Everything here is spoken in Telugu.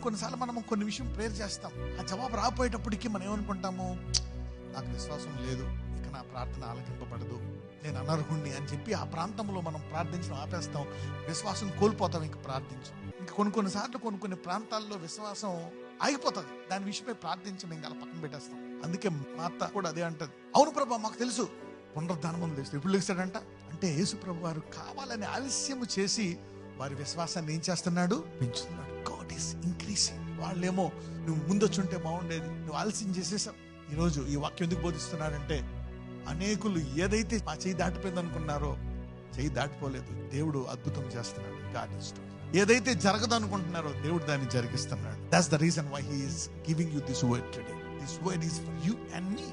కొన్నిసార్లు మనం కొన్ని విషయం ప్రేయర్ చేస్తాం, ఆ జవాబు రాపోయేటప్పటికి మనం ఏమనుకుంటాము, నాకు విశ్వాసం లేదు, ఇక నా ప్రార్థన ఆలకింపబడదు, నేను అనర్హుణ్ణి అని చెప్పి ఆ ప్రాంతంలో మనం ప్రార్థించడం ఆపేస్తాం, విశ్వాసం కోల్పోతాం, ఇంక ప్రార్థించం. ఇంకా కొన్నిసార్లు కొన్ని ప్రాంతాల్లో విశ్వాసం ఆగిపోతుంది, దాని విషయమై ప్రార్థించడం ఇంకా అలా పక్కన పెట్టేస్తాం. అందుకే మా అత్త కూడా అదే అంటది, అవును ప్రభా మాకు తెలుసు పునరుద్ధానం తెలుసు, ఎప్పుడు లెగిస్తాడంట అంటే యేసు ప్రభు వారు కావాలని ఆలస్యము చేసి వారి విశ్వాసాన్ని ఏం చేస్తున్నాడు, పెంచుతున్నాడు. God is increasing. వాళ్ళేమో నువ్వు ముందొచ్చుంటే బాగుండేది, నువ్వు ఆలస్యం చేసేసావు. ఈరోజు ఈ వాక్యం ఎందుకు బోధిస్తున్నాడంటే, అనేకులు ఏదైతే మా చెయ్యి దాటిపోయింది అనుకున్నారో చెయ్యి దాటిపోలేదు, దేవుడు అద్భుతం చేస్తున్నాడు. God is true. ఏదైతే జరగదు అనుకుంటున్నారో దేవుడు దాన్ని జరిగిస్తున్నాడు. That's the reason why he is giving you this word today. This word is for you and me.